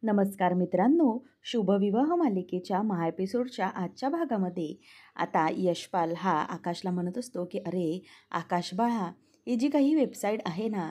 नमस्कार मित्रांनो, शुभविवाह मालिकेच्या एपिसोडच्या आजच्या भागामध्ये आता यशपाल हा आकाशला म्हणत असतो की अरे आकाश बाळा, ही जी काही वेबसाईट आहे ना,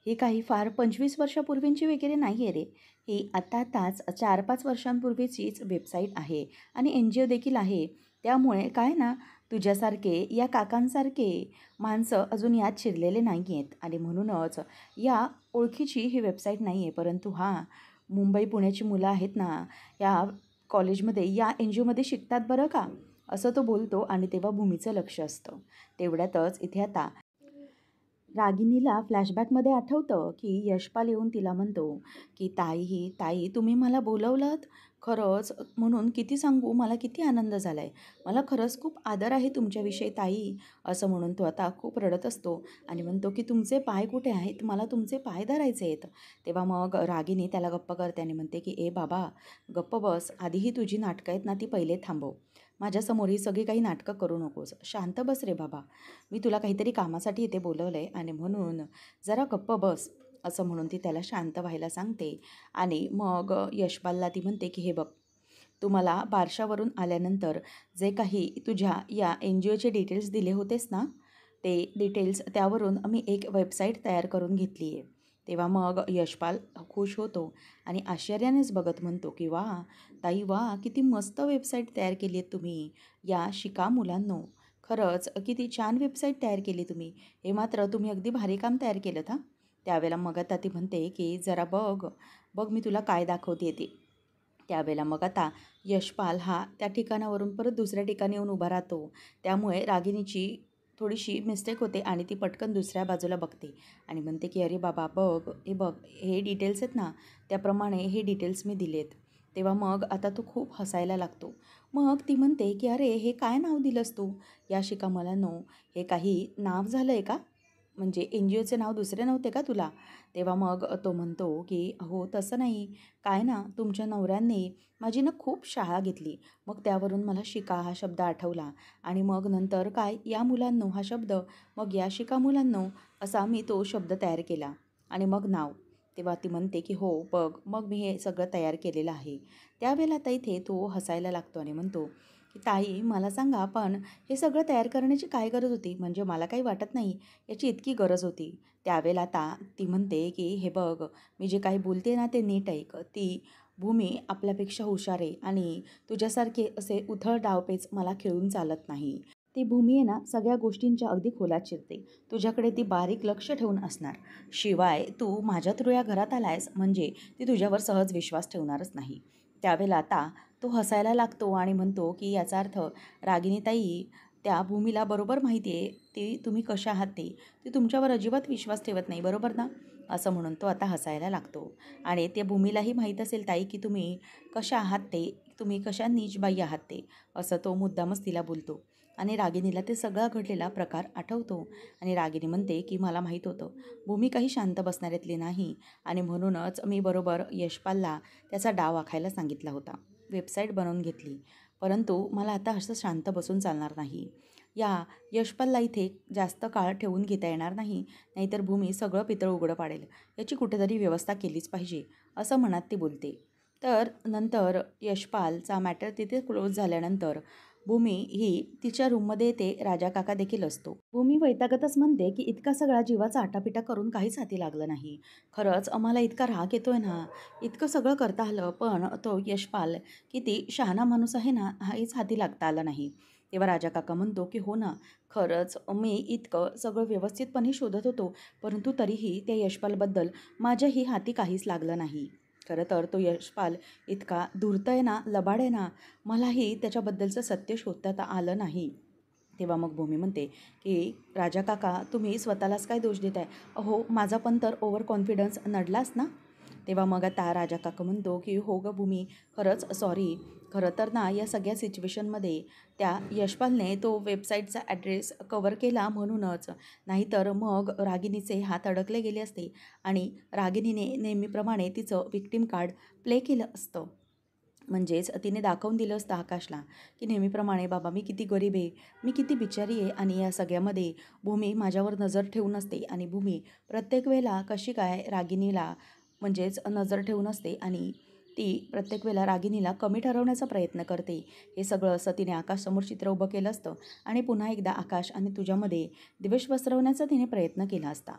ही काही फार 25 वर्षापूर्वींची वगैरे नाही आहे रे. ही आताच 4-5 वर्षांपूर्वीचीच वेबसाईट आहे आणि NGO देखील आहे. त्यामुळे काय ना, तुझ्यासारखे या काकांसारखे माणसं अजून यात शिरलेले नाही आहेत आणि म्हणूनच या ओळखीची ही वेबसाईट नाही आहे. परंतु हां, मुंबई पुण्याची मुलं आहेत ना, या कॉलेजमध्ये या NGOमध्ये शिकतात बरं का, असं तो बोलतो आणि तेव्हा भूमीचं लक्ष असतं. तेवढ्यातच इथे आता रागिनीला फ्लॅशबॅकमध्ये आठवतं की यशपाल येऊन तिला म्हणतो की ताई तुम्ही मला बोलवलंत खरंच, म्हणून किती सांगू, मला किती आनंद झाला आहे, मला खरंच खूप आदर आहे तुमच्याविषयी ताई, असं म्हणून तो आता खूप रडत असतो आणि म्हणतो की तुमचे पाय कुठे आहेत, मला तुमचे पाय धरायचे आहेत. तेव्हा मग रागिनी त्याला गप्प करते आणि म्हणते की ए बाबा गप्प बस, आधी ही तुझी नाटकं आहेत ना ती पहिले थांबव, माझ्यासमोर ही सगळी काही नाटकं करू नकोस, शांत बस रे बाबा, मी तुला काहीतरी कामासाठी इथे बोलवलं आहे आणि म्हणून जरा गप्प बस, असं म्हणून ती त्याला शांत व्हायला सांगते. आणि मग यशपालला ती म्हणते की हे बघ, तू मला बारशावरून आल्यानंतर जे काही तुझ्या या NGOचे डिटेल्स दिले होतेस ना, ते डिटेल्स त्यावरून मी एक वेबसाईट तयार करून घेतली आहे. तेव्हा मग यशपाल खुश होतो आणि आश्चर्यानेच बघत म्हणतो की वा ताई, वा किती मस्त वेबसाईट तयार केली आहेत तुम्ही या शिका मुलांनो, खरंच किती छान वेबसाईट तयार केली तुम्ही, हे मात्र तुम्ही अगदी भारी काम तयार केलं हां. त्यावेळेला मग आता ती म्हणते की जरा बघ बघ मी तुला काय दाखवते ते. त्यावेळेला मग आता यशपाल हा त्या ठिकाणावरून परत दुसऱ्या ठिकाणी येऊन उभा राहतो. त्यामुळे रागिनीची थोडीशी मिस्टेक होते आणि ती पटकन दुसऱ्या बाजूला बघते आणि म्हणते की अरे बाबा बघ, हे बघ हे डिटेल्स आहेत ना, त्याप्रमाणे हे डिटेल्स मी दिलेत. तेव्हा मग आता तो खूप हसायला लागतो. मग ती म्हणते की अरे हे काय नाव दिलंस तू या शिका मुलांनो, हे काही नाव झालं आहे का, म्हणजे NGOचे नाव दुसरे नव्हते का तुला? तेव्हा मग तो म्हणतो की हो तसं नाही, काय ना तुमच्या नवऱ्यांनी माझी ना खूप शाळा घेतली, मग त्यावरून मला शिका हा शब्द आठवला आणि मग नंतर काय या मुलांनो हा शब्द, मग या शिका मुलांनो असा मी तो शब्द तयार केला आणि मग नाव. तेव्हा ती म्हणते की हो बघ, मग मी हे सगळं तयार केलेलं आहे. त्यावेळेला आता इथे तो हसायला लागतो आणि म्हणतो की ताई मला सांगा, पण हे सगळं तयार करण्याची काय गरज होती, म्हणजे मला काही वाटत नाही याची इतकी गरज होती. त्यावेळेला आता ती म्हणते की हे बघ, मी जे काही बोलते ना ते नीट ऐक, ती भूमी आपल्यापेक्षा हुशार आहे आणि तुझ्यासारखे असे उथळ डावपेच मला खेळून चालत नाही. ती भूमी आहे ना सगळ्या गोष्टींच्या अगदी खोलात शिरते, तुझ्याकडे ती बारीक लक्ष ठेवून असणार, शिवाय तू माझ्या थ्रू या घरात आलायस म्हणजे ती तुझ्यावर सहज विश्वास ठेवणारच नाही. त्यावेळेला आता तो हसायला लागतो आणि म्हणतो की याचा अर्थ रागिनीताई, त्या भूमीला बरोबर माहिती आहे ती तुम्ही कशा आहात ते, ती तुमच्यावर अजिबात विश्वास ठेवत नाही बरोबर ना, असं म्हणून तो आता हसायला लागतो. आणि त्या भूमीलाही माहीत असेल ताई की तुम्ही कशा आहात ते, तुम्ही कशा नीचबाई आहात ते, असं तो मुद्दामच तिला बोलतो. आणि रागिनीला ते सगळा घडलेला प्रकार आठवतो आणि रागिनी म्हणते की मला माहीत होतं भूमी काही शांत बसणाऱ्यातली नाही आणि म्हणूनच मी बरोबर यशपालला त्याचा डाव आखायला सांगितला होता, वेबसाईट बनवून घेतली. परंतु मला आता असं शांत बसून चालणार नाही, या यशपालला इथे जास्त काळ ठेवून घेता येणार नाही, नाहीतर भूमी सगळं पितळ उघडं पाडेल, याची कुठेतरी व्यवस्था केलीच पाहिजे, असं म्हणत ती बोलते. तर नंतर यशपालचा मॅटर तिथे क्लोज झाल्यानंतर भूमी ही तिच्या रूममध्ये येते, राजा काका देखील असतो. भूमी वैतागतच म्हणते की इतका सगळा जीवाचा आटापिटा करून काहीच हाती लागलं नाही, खरंच आम्हाला इतका राग येतोय ना, इतकं सगळं करता आलं पण तो यशपाल किती शहाणा माणूस आहे ना, हेच हाती लागता आलं नाही. तेव्हा राजा काका म्हणतो की हो ना, खरंच मी इतकं सगळं व्यवस्थितपणे शोधत होतो, परंतु तरीही त्या यशपालबद्दल माझ्याही हाती काहीच लागलं नाही. खरं तर तो यशपाल इतका धूर्त आहे ना, लबाड आहे ना, मलाही त्याच्याबद्दलचं सत्य शोधता आलं नाही. तेव्हा मग भूमी म्हणते की राजा काका तुम्ही स्वतःलाच काय दोष देताय, अहो माझा पण तर ओव्हर कॉन्फिडन्स नडलाच ना. तेव्हा मग आता राजा काका म्हणतो की हो गं भूमी, खरंच सॉरी, खरं तर ना या सगळ्या सिच्युएशनमध्ये त्या यशपालने तो वेबसाईटचा ॲड्रेस कवर केला म्हणूनच, नाहीतर मग रागिनीचे हात अडकले गेले असते आणि रागिनीने नेहमीप्रमाणे तिचं विक्टिम कार्ड प्ले केलं असतं, म्हणजेच तिने दाखवून दिलं असतं आकाशला की नेहमीप्रमाणे बाबा मी किती गरीब आहे, मी किती बिचारी आहे आणि या सगळ्यामध्ये भूमी माझ्यावर नजर ठेवून असते आणि भूमी प्रत्येक वेळेला कशी काय रागिनीला म्हणजेच नजर ठेवून असते आणि ती प्रत्येक वेळेला रागिनीला कमी ठरवण्याचा प्रयत्न करते. हे सगळं असं तिने आकाशसमोर चित्र उभं केलं असतं आणि पुन्हा एकदा आकाश आणि तुझ्यामध्ये द्वेष पसरवण्याचा तिने प्रयत्न केला असता.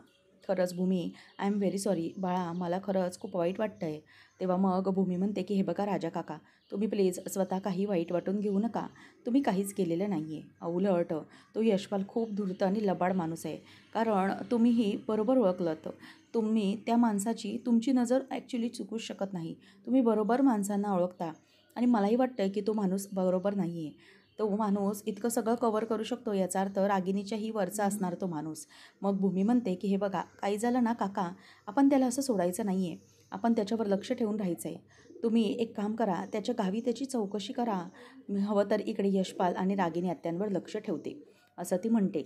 खरंच भूमी, आय एम व्हेरी सॉरी बाळा, मला खरंच खूप वाईट वाटतं आहे. तेव्हा मग भूमी म्हणते की हे बघा राजा काका, तुम्ही प्लीज स्वतः काही वाईट वाटून घेऊ नका. तुम्ही काहीच केलेलं नाही आहे. उलट तो यशपाल खूप धूर्त आणि लबाड माणूस आहे. कारण तुम्हीही बरोबर ओळखलंत. तुम्ही त्या माणसाची तुमची नजर ॲक्च्युली चुकूच शकत नाही. तुम्ही बरोबर माणसांना ओळखता आणि मलाही वाटतं की तो माणूस बरोबर नाही आहे. तो माणूस इतकं सगळं कव्हर करू शकतो याचा अर्थ रागिनीच्याही वरचा असणार तो माणूस. मग भूमी म्हणते की हे बघा, काही झालं ना काका, आपण त्याला असं सोडायचं नाही आहे. आपण त्याच्यावर लक्ष ठेवून राहायचं आहे. तुम्ही एक काम करा, त्याच्या गावी त्याची चौकशी करा. मी हवं तर इकडे यशपाल आणि रागिनी आत्यांवर लक्ष ठेवते, असं ती म्हणते.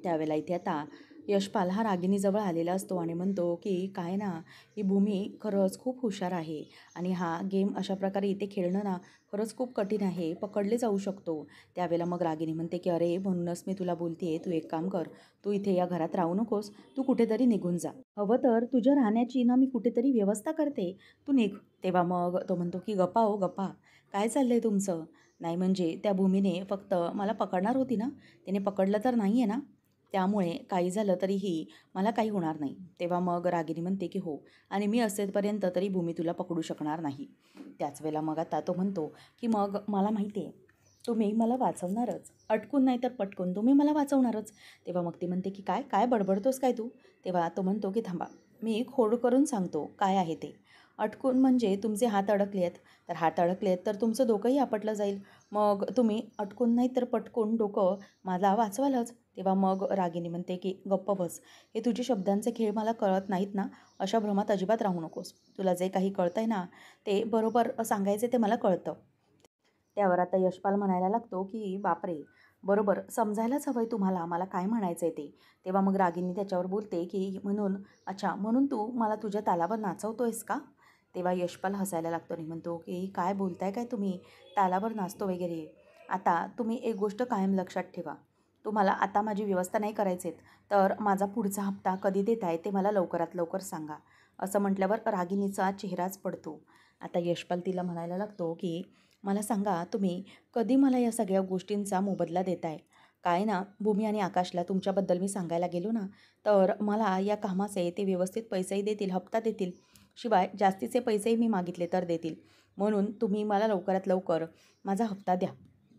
त्यावेळेला इथे आता यशपाल हा रागिनीजवळ आलेला असतो आणि म्हणतो की काय ना, ही भूमी खरंच खूप हुशार आहे आणि हा गेम अशा प्रकारे इथे खेळणं ना खरंच खूप कठीण आहे, पकडले जाऊ शकतो. त्यावेळेला मग रागिनी म्हणते की अरे म्हणूनच मी तुला बोलते, तू एक काम कर, तू इथे या घरात राहू नकोस, तू कुठेतरी निघून जा. हवं तर तुझ्या राहण्याची ना मी कुठेतरी व्यवस्था करते, तू निघ. तेव्हा मग तो म्हणतो की गप्पा हो गप्पा, काय चाललंय तुमचं? नाही म्हणजे त्या भूमीने फक्त मला पकडणार होती ना, तिने पकडलं तर नाही आहे ना, त्यामुळे काही झालं तरीही मला काही होणार नाही. तेव्हा मग रागिनी म्हणते की हो, आणि मी असेपर्यंत तरी भूमी तुला पकडू शकणार नाही. त्याच वेळेला मग आता तो म्हणतो की मग मला माहिती आहे तुम्ही मला वाचवणारच, अटकून नाही तर पटकून तुम्ही मला वाचवणारच. तेव्हा मग ती म्हणते की काय काय बडबडतोस काय तू? तेव्हा तो म्हणतो की थांबा, मी खोड करून सांगतो काय आहे ते. अटकून म्हणजे तुमचे हात अडकले आहेत, तर हात अडकले आहेत तर तुमचं डोकंही आपटलं जाईल. मग तुम्ही अटकून नाही तर पटकून डोकं मला वाचवालच. तेव्हा मग रागिनी म्हणते की गप्प बस, हे तुझे शब्दांचे खेळ मला कळत नाहीत ना, अशा भ्रमात अजिबात राहू नकोस. तुला जे काही कळतंय ना ते बरोबर सांगायचे ते मला कळतं. त्यावर आता यशपाल म्हणायला लागतो की बापरे, बरोबर समजायलाच हवं आहे तुम्हाला मला काय म्हणायचं आहे ते. तेव्हा मग रागिनी त्याच्यावर बोलते की म्हणून, अच्छा म्हणून तू मला तुझ्या तालावर नाचवतोयस का? तेव्हा यशपाल हसायला लागतो आणि म्हणतो की काय बोलताय काय तुम्ही, तालावर नाचतो वगैरे. आता तुम्ही एक गोष्ट कायम लक्षात ठेवा, तुम्हाला आता माझी व्यवस्था नाही करायचेत तर माझा पुढचा हप्ता कधी देताय ते मला लवकरात लवकर सांगा. असं म्हटल्यावर रागिनीचा चेहराच पडतो. आता यशपाल तिला म्हणायला लागतो की मला सांगा तुम्ही कधी मला या सगळ्या गोष्टींचा मोबदला देताय? काय ना भूमी आणि आकाशला तुमच्याबद्दल मी सांगायला गेलो ना, तर मला या कामाचे ते व्यवस्थित पैसेही देतील, हप्ता देतील. शिवाय जास्तीचे पैसेही मी मागितले तर देतील. म्हणून तुम्ही मला लवकरात लवकर माझा हप्ता द्या.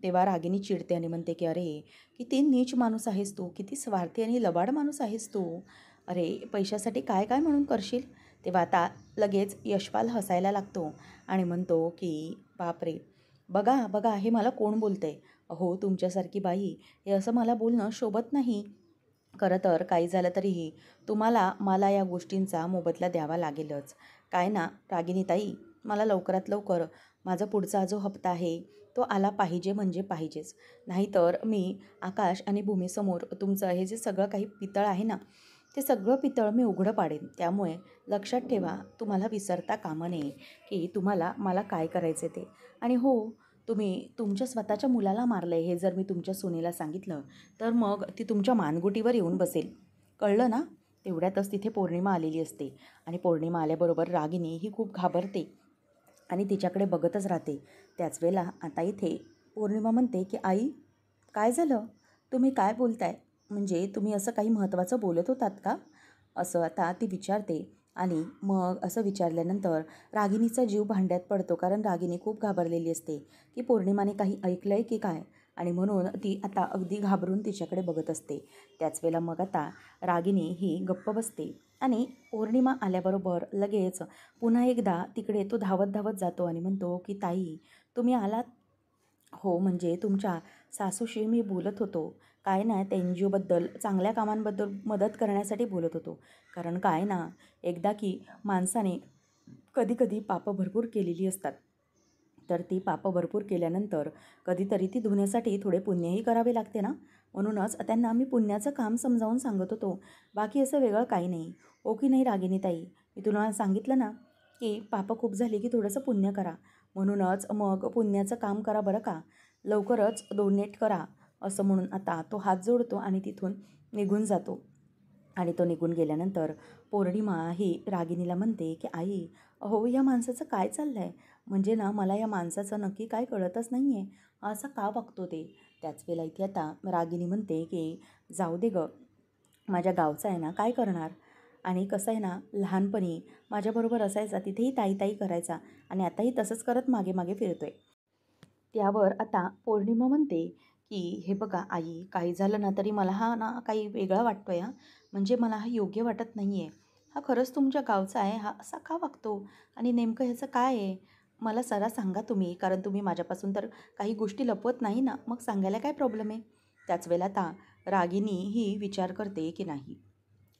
तेव्हा रागिनी चिडते आणि म्हणते की अरे, किती नीच माणूस आहेस तू, किती स्वार्थी आणि लबाड माणूस आहेस तू. अरे, पैशासाठी काय काय म्हणून करशील? तेव्हा आता लगेच यशपाल हसायला लागतो आणि म्हणतो की बापरे, बघा बघा हे मला कोण बोलतंय? अहो तुमच्यासारखी बाई हे असं मला बोलणं शोभत नाही. खरं तर काही झालं तरीही तुम्हाला मला या गोष्टींचा मोबदला द्यावा लागेलच. काय ना रागिनीताई, मला लवकरात लवकर माझा पुढचा जो हप्ता आहे तो आला पाहिजे म्हणजे पाहिजेच. नाहीतर मी आकाश आणि भूमीसमोर तुमचं हे जे सगळं काही पितळ आहे ना, ते सगळं पितळ मी उघडं पाडेन. त्यामुळे लक्षात ठेवा, तुम्हाला विसरता कामा नये की तुम्हाला मला काय करायचे ते. आणि हो, तुम्ही तुमच्या स्वतःच्या मुलाला मारलं आहे हे जर मी तुमच्या सुनेला सांगितलं तर मग ती तुमच्या मानगुटीवर येऊन बसेल. कळलं ना? तेवढ्यातच तिथे पौर्णिमा आलेली असते आणि पौर्णिमा आल्याबरोबर रागिनी ही खूप घाबरते आणि तिच्याकडे बघतच राहते. त्याच वेळेला आता इथे पौर्णिमा म्हणते की आई, काय झालं? तुम्ही काय बोलताय? म्हणजे तुम्ही असं काही महत्त्वाचं बोलत होतात का? असं आता ती विचारते. आणि मग असं विचारल्यानंतर रागिनीचा जीव भांड्यात पडतो, कारण रागिनी खूप घाबरलेली असते की पौर्णिमाने काही ऐकलं आहे की काय, आणि म्हणून ती आता अगदी घाबरून तिच्याकडे बघत असते. त्याच वेळेला मग आता रागिनी ही गप्प बसते आणि पौर्णिमा आल्याबरोबर लगेच पुन्हा एकदा तिकडे तो धावत धावत जातो आणि म्हणतो की ताई, तुम्ही आलात? हो, म्हणजे तुमच्या सासूशी मी बोलत होतो. काय ना, त्या NGOबद्दल चांगल्या कामांबद्दल मदत करण्यासाठी बोलत होतो. कारण काय ना, एकदा की माणसाने कधी-कधी पापं भरपूर केलेली असतात. तर ती पापं भरपूर केल्यानंतर कधीतरी ती धुण्यासाठी थोडे पुण्यही करावे लागते ना, म्हणूनच त्यांना मी पुण्याचं काम समजावून सांगत होतो. बाकी असं वेगळं काही नाही. हो की नाही रागिनीताई? मी तुला सांगितलं ना, की पापं खूप झाली की थोडंसं पुण्य करा. म्हणूनच मग पुण्याचं काम करा बरं का. लवकरच डोनेट करा. असं म्हणून आता तो हात जोडतो आणि तिथून निघून जातो. आणि तो निघून गेल्यानंतर पौर्णिमा ही रागिणीला म्हणते की आई, अहो या माणसाचं काय चाललं आहे, म्हणजे ना मला या माणसाचं नक्की काय कळतच नाही आहे, असं का वागतो ते. त्याच वेळेला इथे आता रागिणी म्हणते की जाऊ दे गं, माझ्या गावचा आहे ना, काय करणार. आणि कसं आहे ना, लहानपणी माझ्याबरोबर असायचा, तिथेही ताई ताई करायचा आणि आताही तसंच करत मागे मागे फिरतोय. त्यावर आता पौर्णिमा म्हणते की हे बघा आई, काही झालं ना तरी मला हा ना काही वेगळा वाटतोय हां, म्हणजे मला हा योग्य वाटत नाही आहे. हा खरंच तुमच्या गावचा आहे, हा असा का वागतो आणि नेमकं ह्याचं काय आहे? मला जरा सांगा तुम्ही, कारण तुम्ही माझ्यापासून तर काही गोष्टी लपवत नाही ना, मग सांगायला काय प्रॉब्लेम आहे. त्याच वेळेला आता रागिनी ही विचार करते की नाही,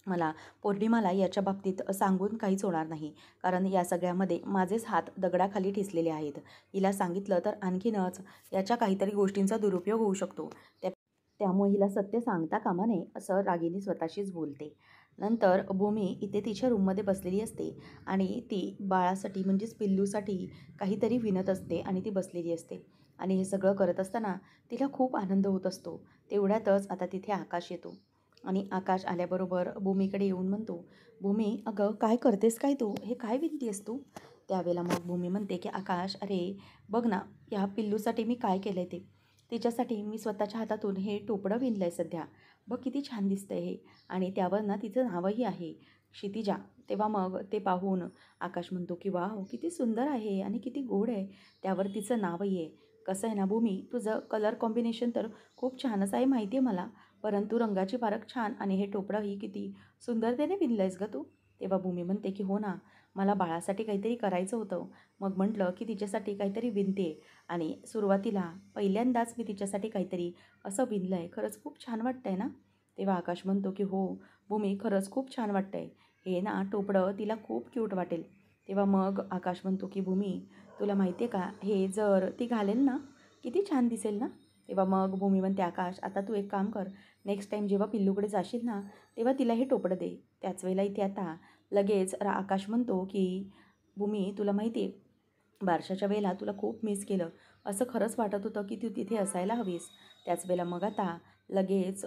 मला पौर्णिमाला याच्या बाबतीत सांगून काहीच होणार नाही, कारण या सगळ्यामध्ये माझेच हात दगडाखाली ठेचलेले आहेत. हिला सांगितलं तर आणखीनच याच्या काहीतरी गोष्टींचा दुरुपयोग होऊ शकतो. त्यामुळे हिला सत्य सांगता कामा नये, असं रागिनी स्वतःशीच बोलते. नंतर भूमी इथे तिच्या रूममध्ये बसलेली असते आणि ती बाळासाठी म्हणजेच पिल्लूसाठी काहीतरी विणत असते आणि ती बसलेली असते. आणि हे सगळं करत असताना तिला खूप आनंद होत असतो. तेवढ्यातच आता तिथे आकाश येतो आणि आकाश आल्याबरोबर भूमीकडे येऊन म्हणतो, भूमी अगं काय करतेस काय तू, हे काय विणतीयेस तू. त्यावेळेला मग भूमी म्हणते की आकाश, अरे बघ ना, ह्या पिल्लूसाठी मी काय केलं आहे ते. तिच्यासाठी मी स्वतःच्या हातातून हे टोपडं विणलं आहे सध्या. बघ किती छान दिसतंय हे. आणि त्यावर ना तिचं नावही आहे, क्षितिजा. तेव्हा मग ते पाहून आकाश म्हणतो की वाव, किती सुंदर आहे आणि किती गोड आहे. त्यावर तिचं नावही आहे. कसं आहे ना भूमी, तुझं कलर कॉम्बिनेशन तर खूप छानच आहे माहिती आहे मला, परंतु रंगाची फारच छान आणि हे टोपडंही किती सुंदरतेने विणलं आहेस गं तू. तेव्हा भूमी म्हणते की हो ना, मला बाळासाठी काहीतरी करायचं होतं. मग म्हटलं की तिच्यासाठी काहीतरी विणते आणि सुरुवातीला पहिल्यांदाच मी तिच्यासाठी काहीतरी असं विणलं आहे. खरंच खूप छान वाटतंय ना? तेव्हा आकाश म्हणतो की हो भूमी, खरंच खूप छान वाटतंय. हे ना टोपडं तिला खूप क्यूट वाटेल. तेव्हा मग आकाश म्हणतो की भूमी, तुला माहिती आहे का, हे जर ती घालेल ना, किती छान दिसेल ना. तेव्हा मग भूमी म्हणते, आकाश आता तू एक काम कर, नेक्स्ट टाईम जेव्हा पिल्लूकडे जाशील ना, तेव्हा तिला हे टोपडं दे. त्याच वेळेला इथे आता लगेच आकाश म्हणतो की भूमी, तुला माहिती आहे, बारशाच्या वेळेला तुला खूप मिस केलं. असं खरंच वाटत होतं की तू तिथे असायला हवीस. त्याच वेळेला मग आता लगेच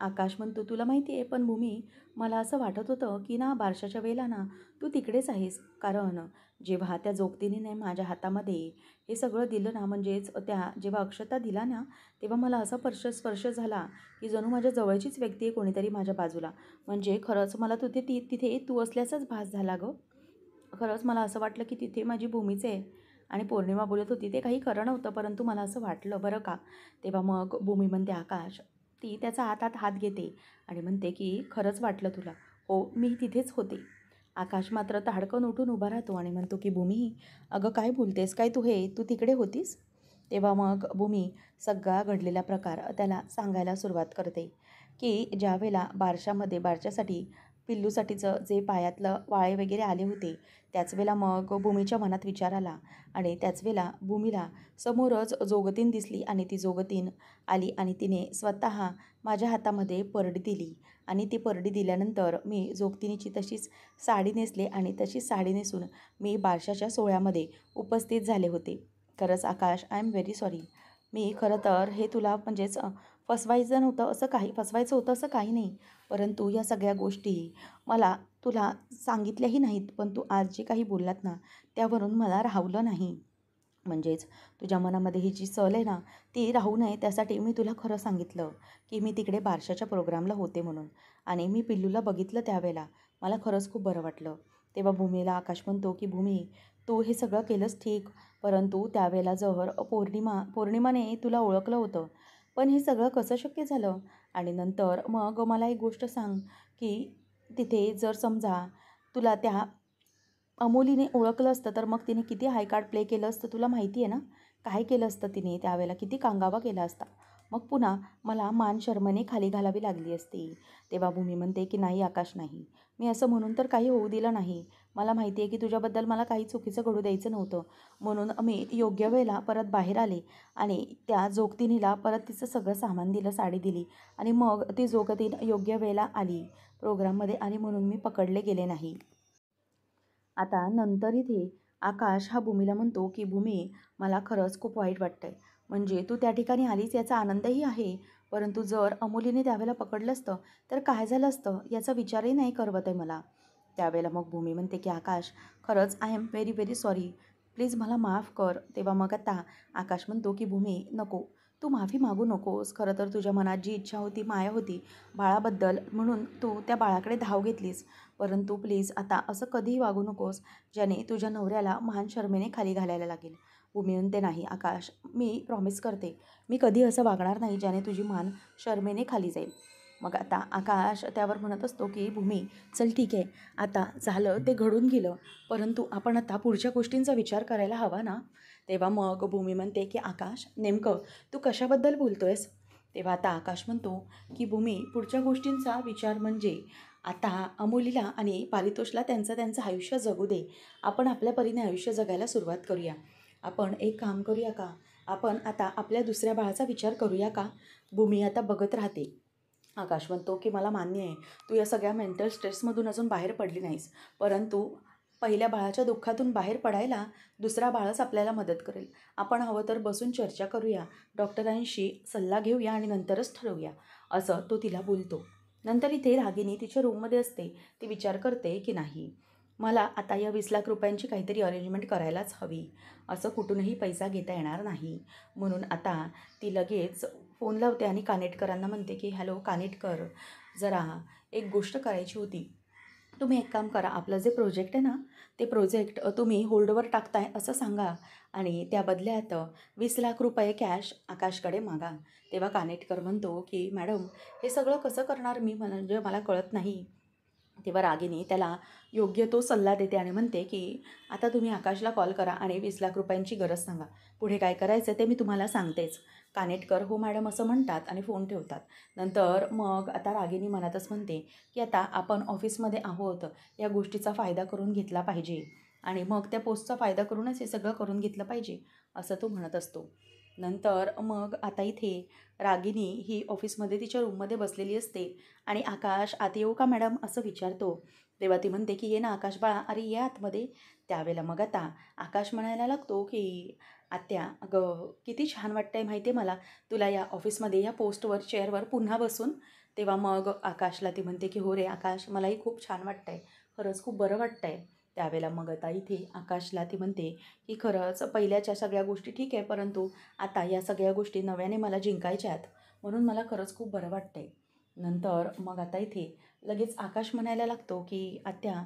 आकाश म्हणतो, तुला माहिती आहे पण भूमी, मला असं वाटत होतं की ना बारशाच्या वेळेला ना तू तिकडेच आहेस. कारण जेव्हा त्या जोगतीने माझ्या हातामध्ये हे सगळं दिलं ना, म्हणजेच त्या जेव्हा अक्षता दिला ना, तेव्हा मला असा स्पर्श झाला की जणू माझ्या जवळचीच व्यक्ती आहे कोणीतरी माझ्या बाजूला. म्हणजे खरंच मला तिथे तू असल्याचाच भास झाला गं. खरंच मला असं वाटलं की तिथे माझी भूमीच आहे. आणि पौर्णिमा बोलत होती ते काही खरं नव्हतं, परंतु मला असं वाटलं बरं का. तेव्हा मग भूमी म्हणते, आकाश, ती त्याचा हातात हात घेते आणि म्हणते की खरंच वाटलं तुला. हो, मी तिथेच होते. आकाश मात्र ताडकन उठून उभा राहतो आणि म्हणतो की भूमी, अगं काय बोलतेस काय तू, हे तू तिकडे होतीस. तेव्हा मग भूमी सगळा घडलेला प्रकार त्याला सांगायला सुरुवात करते की ज्यावेळेला बारशासाठी पिल्लूसाठीचं जे पायातलं वाळे वगैरे आले होते, त्याच वेळेला मग भूमीच्या मनात विचार आला आणि त्याच वेळेला भूमीला समोरच जोगतीन दिसली आणि ती जोगतीन आली आणि तिने स्वतः माझ्या हातामध्ये परडी दिली आणि ती परडी दिल्यानंतर मी जोगतिनीची तशीच साडी नेसले आणि तशीच साडी नेसून मी बारशाच्या सोहळ्यामध्ये उपस्थित झाले होते. खरंच आकाश, आय एम व्हेरी सॉरी. मी खरं तर हे तुला म्हणजेच फसवायचं होतं असं काही नाही. परंतु या सगळ्या गोष्टी मला तुला सांगितल्याही नाहीत, पण तू आज जे काही बोललात ना, त्यावरून मला राहवलं नाही. म्हणजेच तुझ्या मनामध्ये ही जी सल आहे ना, ती राहू नये त्यासाठी मी तुला खरं सांगितलं की मी तिकडे बारशाच्या प्रोग्रामला होते म्हणून. आणि मी पिल्लूला बघितलं त्यावेळेला मला खरंच खूप बरं वाटलं. तेव्हा भूमीला आकाश म्हणतो की भूमी, तू हे सगळं केलंस ठीक, परंतु त्यावेळेला जर पौर्णिमाने तुला ओळखलं होतं, पण हे सगळं कसं शक्य झालं. आणि नंतर मग मला एक गोष्ट सांग की तिथे जर समजा तुला त्या अमोलीने ओळखलं असतं, तर मग तिने किती हाय कार्ड प्ले केलं असतं तुला माहिती आहे ना. काय केलं असतं तिने त्यावेळेला, किती कांगावा केला असता. मग पुन्हा मला मान शरमेने खाली घालावी लागली असती. तेव्हा भूमी म्हणते की नाही आकाश, नाही, मी असं म्हणून तर काही होऊ दिलं नाही. मला माहिती आहे की तुझ्याबद्दल मला काही चुकीचं घडू द्यायचं नव्हतं, म्हणून मी योग्य वेळेला परत बाहेर आले आणि त्या जोगतिनीला परत तिचं सगळं सामान दिलं, साडी दिली आणि मग ती जोगतीन योग्य वेळेला आली प्रोग्राममध्ये आणि म्हणून मी पकडले गेले नाही. आता नंतर इथे आकाश हा भूमीला म्हणतो की भूमी, मला खरंच खूप वाईट वाटतंय. म्हणजे तू त्या ठिकाणी आलीस याचा आनंदही आहे, परंतु जर अमोलीने त्यावेळेला पकडलं असतं तर काय झालं असतं याचा विचारही नाही करवत आहे मला. त्यावेळेला मग भूमी म्हणते की आकाश, खरंच I am very very sorry, please मला माफ कर. तेव्हा मग आता आकाश म्हणतो की भूमी नको, तू माफी मागू नकोस. खरं तर तुझ्या मनात जी इच्छा होती, माया होती बाळाबद्दल, म्हणून तू त्या बाळाकडे धाव घेतलीस. परंतु प्लीज आता असं कधीही वागू नकोस ज्याने तुझ्या नवऱ्याला मान शरमेने खाली घालायला लागेल. भूमी म्हणते नाही आकाश, मी प्रॉमिस करते, मी कधी असं वागणार नाही ज्याने तुझी मान शरमेने खाली जाईल. मग आता आकाश त्यावर म्हणत असतो की भूमी चल ठीक आहे, आता झालं ते घडून गेलं, परंतु आपण आता पुढच्या गोष्टींचा विचार करायला हवा ना. तेव्हा मग भूमी म्हणते की आकाश नेमकं तू कशाबद्दल बोलतो आहेस. तेव्हा आता आकाश म्हणतो की भूमी पुढच्या गोष्टींचा विचार म्हणजे आता अमोलीला आणि पारितोषला त्यांचं त्यांचं आयुष्य जगू दे, आपण आपल्या परीने आयुष्य जगायला सुरुवात करूया. आपण एक काम करूया का, आपण आता आपल्या दुसऱ्या बाळाचा विचार करूया का. भूमी आता बघत राहते. आकाश म्हणतो की मला मान्य आहे, तू या सगळ्या मेंटल स्ट्रेसमधून अजून बाहेर पडली नाहीस, परंतु पहिल्या बाळाच्या दुःखातून बाहेर पडायला दुसरा बाळच आपल्याला मदत करेल. आपण हवं तर बसून चर्चा करूया, डॉक्टरांशी सल्ला घेऊया आणि नंतरच ठरवूया, असं तो तिला बोलतो. नंतर इथे रागिनी तिच्या रूममध्ये असते. ती विचार करते की नाही, मला आता या 20 लाख रुपयांची काहीतरी अरेंजमेंट करायलाच हवी. असं कुठूनही पैसा घेता येणार नाही. म्हणून आता ती लगेच फोन लावते आणि कानेटकरांना म्हणते की हॅलो कानेटकर, जरा एक गोष्ट करायची होती. तुम्ही एक काम करा, आपलं जे प्रोजेक्ट आहे ना, ते प्रोजेक्ट तुम्ही होल्डवर टाकताय असं सांगा आणि त्या बदल्यात 20 लाख रुपये कॅश आकाशकडे मागा. तेव्हा कानेटकर म्हणतो की मॅडम, हे सगळं कसं करणार मी, म्हणजे मला कळत नाही. तेव्हा रागिनी त्याला योग्य तो सल्ला देते आणि म्हणते की आता तुम्ही आकाशला कॉल करा आणि 20 लाख रुपयांची गरज सांगा. पुढे काय करायचं ते मी तुम्हाला सांगतेच. कानेटकर हो मॅडम असं म्हणतात आणि फोन ठेवतात. नंतर मग आता रागिनी मनातच म्हणते की आता आपण ऑफिसमध्ये आहोत, या गोष्टीचा फायदा करून घेतला पाहिजे आणि मग त्या पोस्टचा फायदा करूनच हे सगळं करून घेतलं पाहिजे, असं तो म्हणत असतो. नंतर मग आता इथे रागिनी ही ऑफिसमध्ये तिच्या रूममध्ये बसलेली असते आणि आकाश आत येऊ का मॅडम असं विचारतो. तेव्हा ती म्हणते की ये ना आकाश बाळा, अरे ये आतमध्ये. त्यावेळेला मग आता आकाश म्हणायला लागतो की आत्या अगं किती छान वाटतंय माहिती आहे मला तुला या ऑफिसमध्ये या पोस्टवर चेअरवर पुन्हा बसून. तेव्हा मग आकाशला ती म्हणते की हो रे आकाश, मलाही खूप छान वाटतंय, खरंच खूप बरं वाटतंय. त्यावेळेला मग आता इथे आकाशला ती म्हणते की खरंच पहिल्याच्या सगळ्या गोष्टी ठीक आहे, परंतु आता या सगळ्या गोष्टी नव्याने मला जिंकायच्या आहेत, म्हणून मला खरंच खूप बरं वाटतंय. नंतर मग आता इथे लगेच आकाश म्हणायला लागतो की आत्या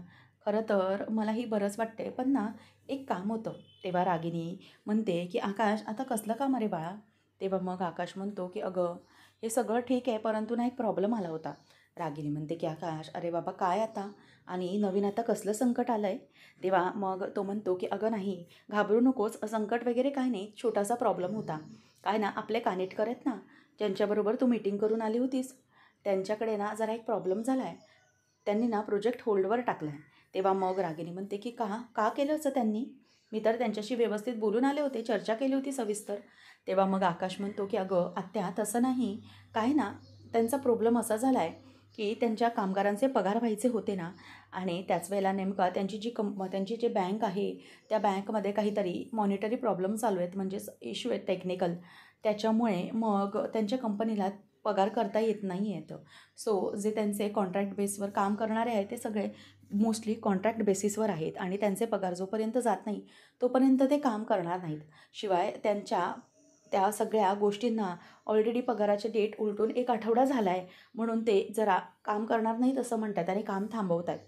खरं तर मलाही बरंच वाटतंय, पण ना एक काम होतं. तेव्हा रागिनी म्हणते की आकाश आता कसलं काम अरे बाळा. तेव्हा मग आकाश म्हणतो की अगं हे सगळं ठीक आहे, परंतु ना एक प्रॉब्लेम आला होता. रागिनी म्हणते की आकाश अरे बाबा काय आता, आणि नवीन आता कसलं संकट आलं आहे. तेव्हा मग तो म्हणतो की अगं नाही घाबरू नकोस, संकट वगैरे काय नाही, छोटासा प्रॉब्लेम होता. काय ना आपले कानेटकर आहेत ना, ज्यांच्याबरोबर तू मीटिंग करून आली होतीस, त्यांच्याकडे ना जरा एक प्रॉब्लेम झाला आहे, त्यांनी ना प्रोजेक्ट होल्डवर टाकला आहे. तेव्हा मग रागिनी म्हणते की का का केलं असं त्यांनी, मी तर त्यांच्याशी व्यवस्थित बोलून आले होते, चर्चा केली होती सविस्तर. तेव्हा मग आकाश म्हणतो की अगं आत्या तसं नाही, काय ना त्यांचा प्रॉब्लेम असा झाला आहे की त्यांच्या कामगारांचे पगार व्हायचे होते ना, आणि त्याच वेळेला नेमका त्यांची जे बँक आहे त्या बँकमध्ये काहीतरी मॉनिटरी प्रॉब्लेम चालू आहेत, म्हणजेच इश्यू आहेत टेक्निकल. त्याच्यामुळे मग त्यांच्या कंपनीला पगार करता येत नाही आहेत. सो जे त्यांचे कॉन्ट्रॅक्ट बेसवर काम करणारे आहेत ते सगळे मोस्टली कॉन्ट्रॅक्ट बेसिसवर आहेत आणि त्यांचे पगार जोपर्यंत जात नाही तोपर्यंत ते काम करणार नाहीत. शिवाय त्या सगळ्या गोष्टींना ऑलरेडी पगाराचे डेट उलटून 1 आठवडा झाला आहे, म्हणून ते जरा काम करणार नाहीत असं म्हणतात आणि काम थांबवत आहेत.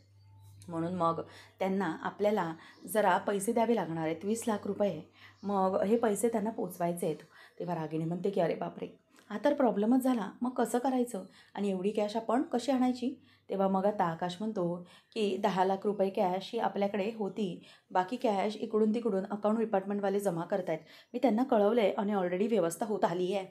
म्हणून मग त्यांना आपल्याला जरा पैसे द्यावे लागणार आहेत, 20 लाख रुपये. मग हे पैसे त्यांना पोचवायचे आहेत. तेव्हा रागिणी म्हणते की अरे बापरे, हा तर प्रॉब्लेमच झाला, मग कसं करायचं आणि एवढी कॅश आपण कशी आणायची. तेव्हा मग आता आकाश म्हणतो की 10 लाख रुपये कॅश ही आपल्याकडे होती, बाकी कॅश इकडून तिकडून अकाउंट डिपार्टमेंटवाले जमा करत आहेत, मी त्यांना कळवलं आहे आणि ऑलरेडी व्यवस्था होत आली आहे.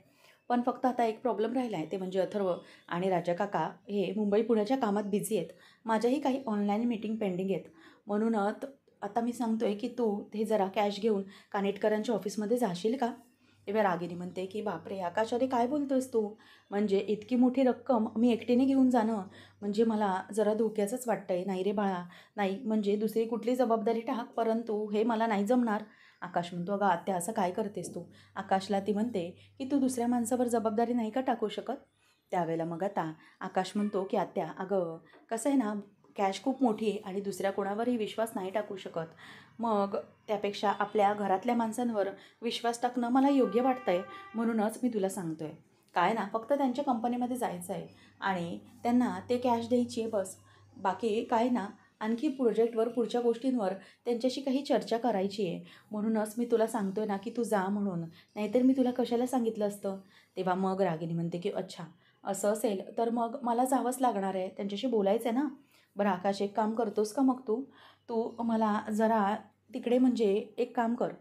पण फक्त आता एक प्रॉब्लेम राहिला आहे, ते म्हणजे अथर्व आणि राजा काका हे मुंबई पुण्याच्या कामात बिझी आहेत, माझ्याही काही ऑनलाईन मीटिंग पेंडिंग आहेत. म्हणूनच आता मी सांगतो आहे की तू हे जरा कॅश घेऊन कानेटकरांच्या ऑफिसमध्ये जाशील का. तेव्हा रागिनी म्हणते की बापरे आकाश, अरे काय बोलतोयस तू? म्हणजे इतकी मोठी रक्कम मी एकटीने घेऊन जाणं म्हणजे मला जरा धोक्याचंच वाटतंय. नाही रे बाळा, नाही, म्हणजे दुसरी कुठली जबाबदारी टाक, परंतु हे मला नाही जमणार. आकाश म्हणतो अगं आत्या, असं काय करतेस तू? आकाशला ती म्हणते की तू दुसऱ्या माणसावर जबाबदारी नाही का टाकू शकत? त्यावेळेला मग आता आकाश म्हणतो की आत्या, अगं कसं आहे ना, कॅश खूप मोठी आहे आणि दुसऱ्या कोणावरही विश्वास नाही टाकू शकत. मग त्यापेक्षा आपल्या घरातल्या माणसांवर विश्वास टाकणं मला योग्य वाटतं आहे, म्हणूनच मी तुला सांगतो आहे. काय ना, फक्त त्यांच्या कंपनीमध्ये जायचं आहे आणि त्यांना ते कॅश द्यायची आहे बस. बाकी काय ना, आणखी प्रोजेक्टवर, पुढच्या गोष्टींवर त्यांच्याशी काही चर्चा करायची आहे. म्हणूनच मी तुला सांगतो आहे ना की तू जा म्हणून, नाहीतर मी तुला कशाला सांगितलं असतं. तेव्हा मग रागिनी म्हणते की अच्छा, असं असेल तर मग मला जावंच लागणार आहे, त्यांच्याशी बोलायचं आहे ना. बरं आकाश, एक काम करतोस का मग तू तू मला जरा तिकडे, म्हणजे एक काम कर,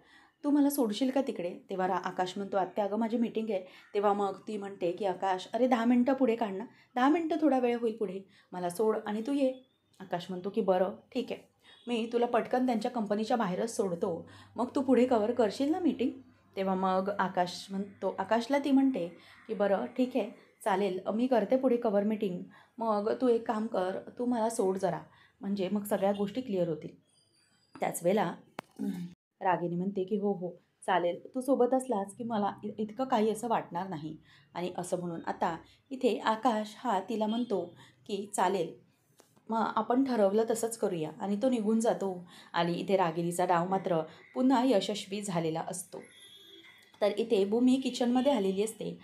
तू मला सोडशील का तिकडे? तेव्हा आकाश म्हणतो आत्या अगं माझी मीटिंग आहे. तेव्हा मग ती म्हणते की आकाश, अरे 10 मिनटं पुढे काढ ना, 10 मिनटं थोडा वेळ होईल पुढे, मला सोड आणि तू ये. आकाश म्हणतो की बरं ठीक आहे, मी तुला पटकन त्यांच्या कंपनीच्या बाहेरच सोडतो, मग तू पुढे कवर करशील ना मीटिंग? तेव्हा मग आकाशला ती म्हणते की बरं ठीक आहे, चालेल, मी करते पुढे कवर मीटिंग. मग तू एक काम कर, तू मला सोड जरा, म्हणजे मग सगळ्या गोष्टी क्लिअर होतील. त्याच वेळेला रागिनी म्हणते की हो हो चालेल, तू सोबत असलास की मला इतकं काही असं वाटणार नाही. आणि असं म्हणून आता इथे आकाश हा तिला म्हणतो की चालेल, मग आपण ठरवलं तसंच करूया, आणि तो निघून जातो. आणि इथे रागिनीचा डाव मात्र पुन्हा यशस्वी झालेला असतो. तर इथे भूमी किचनमध्ये आलेली असते.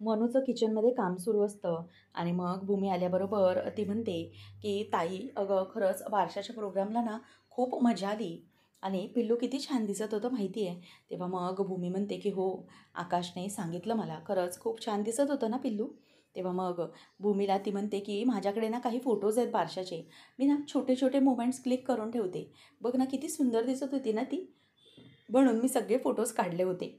मनूचं किचनमध्ये काम सुरू असतं आणि मग भूमी आल्याबरोबर ती म्हणते की ताई, अगं खरंच बारशाच्या प्रोग्रामला ना खूप मजा आली आणि पिल्लू किती छान दिसत होतं माहिती आहे. तेव्हा मग भूमी म्हणते की हो, आकाशने सांगितलं मला, खरंच खूप छान दिसत होतं ना पिल्लू. तेव्हा मग भूमीला ती म्हणते की माझ्याकडे ना काही फोटोज आहेत बारशाचे, मी ना छोटे छोटे मोमेंट्स क्लिक करून ठेवते, बघ ना किती सुंदर दिसत होती ना ती, म्हणून मी सगळे फोटोज काढले होते,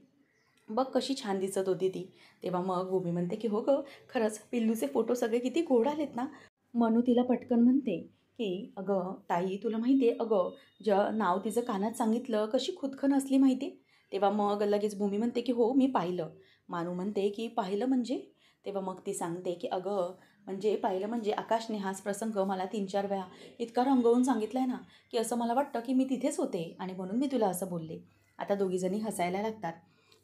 बघ कशी छान दिसत होती ती. तेव्हा मग भूमी म्हणते की हो गं, खरंच पिल्लूचे फोटो सगळे किती गोड आलेत ना. मनू तिला पटकन म्हणते की अगं ताई, तुला माहिती आहे, अगं नाव तिचं कानात सांगितलं कशी खुदखन असली माहिती आहे. तेव्हा मग लगेच भूमी म्हणते की हो मी पाहिलं. मानू म्हणते की पाहिलं म्हणजे? तेव्हा मग ती सांगते की अगं, म्हणजे पाहिलं म्हणजे आकाशने हाच प्रसंग मला 3-4 वेळा इतका रंगवून सांगितला आहे ना, की असं मला वाटतं की मी तिथेच होते आणि म्हणून मी तुला असं बोलले. आता दोघीजणी हसायला लागतात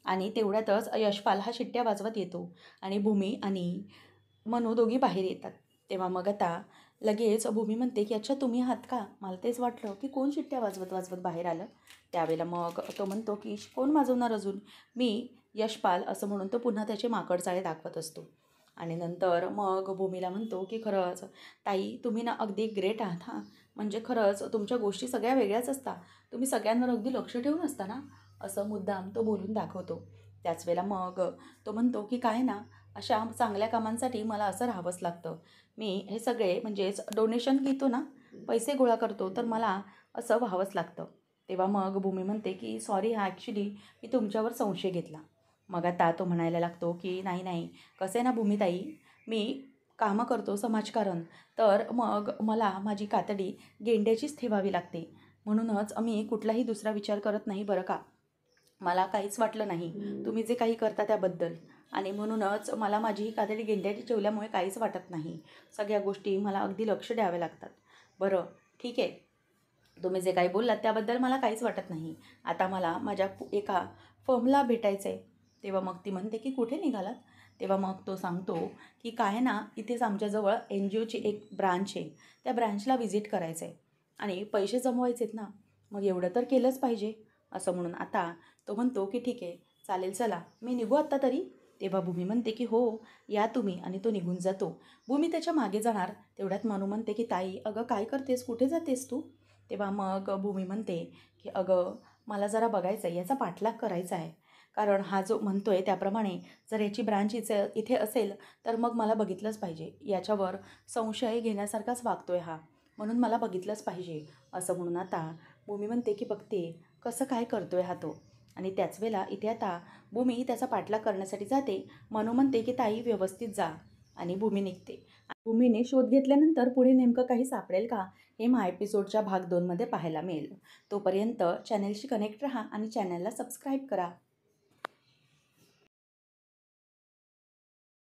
आणि तेवढ्यातच यशपाल हा शिट्ट्या वाजवत येतो आणि भूमी आणि मनू दोघी बाहेर येतात. तेव्हा मग आता लगेच भूमी म्हणते की अच्छा तुम्ही आहात का? मला तेच वाटलं की कोण शिट्ट्या वाजवत वाजवत बाहेर आलं. त्यावेळेला मग तो म्हणतो की कोण वाजवणार अजून? मी यशपाल, असं म्हणून तो पुन्हा त्याचे माकडचाळे दाखवत असतो. आणि नंतर मग भूमीला म्हणतो की खरंच ताई, तुम्ही ना अगदी ग्रेट आहात हां, म्हणजे खरंच तुमच्या गोष्टी सगळ्या वेगळ्याच असतात, तुम्ही सगळ्यांवर अगदी लक्ष ठेवून असता ना, असं मुद्दाम तो बोलून दाखवतो. त्याच वेळेला मग तो म्हणतो की काय ना, अशा चांगल्या कामांसाठी मला असं राहावंच लागतं, मी हे सगळे म्हणजेच डोनेशन घेतो ना, पैसे गोळा करतो, तर मला असं व्हावंच लागतं. तेव्हा मग भूमी म्हणते की सॉरी, हा ॲक्च्युली मी तुमच्यावर संशय घेतला. मग आता तो म्हणायला लागतो की नाही नाही, कसं आहे ना भूमिताई, मी कामं करतो समाजकारण, तर मग मला माझी कातडी गेंड्याचीच ठेवावी लागते, म्हणूनच मी कुठलाही दुसरा विचार करत नाही बरं का. मला काहीच वाटलं नाही तुम्ही जे काही करता त्याबद्दल, आणि म्हणूनच मला माझी ही कातडी गेंड्याची ठेवल्यामुळे काहीच वाटत नाही, सगळ्या गोष्टी मला अगदी लक्ष द्यावे लागतात. बरं ठीक आहे, तुम्ही जे काही बोललात त्याबद्दल मला काहीच वाटत नाही. आता मला माझ्या एका फर्मला भेटायचं आहे. तेव्हा मग ती म्हणते की कुठे निघालात? तेव्हा मग तो सांगतो की काय ना, इथेच आमच्याजवळ NGOची एक ब्रांच आहे, त्या ब्रांचला व्हिजिट करायचं आहे आणि पैसे जमवायचे आहेत ना, मग एवढं तर केलंच पाहिजे. असं म्हणून आता तो म्हणतो की ठीक आहे, चालेल, चला मी निघू आत्ता तरी. तेव्हा भूमी म्हणते की हो या तुम्ही, आणि तो निघून जातो. भूमी त्याच्या मागे जाणार, तेवढ्यात मनू म्हणते की ताई, अगं काय करतेस, कुठे जातेस तू? तेव्हा मग भूमी म्हणते की अगं, मला जरा बघायचं आहे, याचा पाठलाग करायचा आहे, कारण हा जो म्हणतो आहे त्याप्रमाणे जर याची ब्रांच इथे असेल तर मग मला बघितलंच पाहिजे, याच्यावर संशय घेण्यासारखाच वागतो आहे हा, म्हणून मला बघितलंच पाहिजे. असं म्हणून आता भूमी म्हणते की बघते कसं काय करतो आहे हा तो. आणि त्याच वेळेला इथे आता भूमी त्याचा पाठलाग करण्यासाठी जाते. मनू म्हणते की ताई व्यवस्थित जा, आणि भूमी निघते. भूमीने शोध घेतल्यानंतर पुढे नेमकं काही सापडेल का, हे महा एपिसोडच्या भाग 2 मध्ये पाहायला मिळेल. तोपर्यंत चॅनेलशी कनेक्ट राहा आणि चॅनलला सबस्क्राईब करा.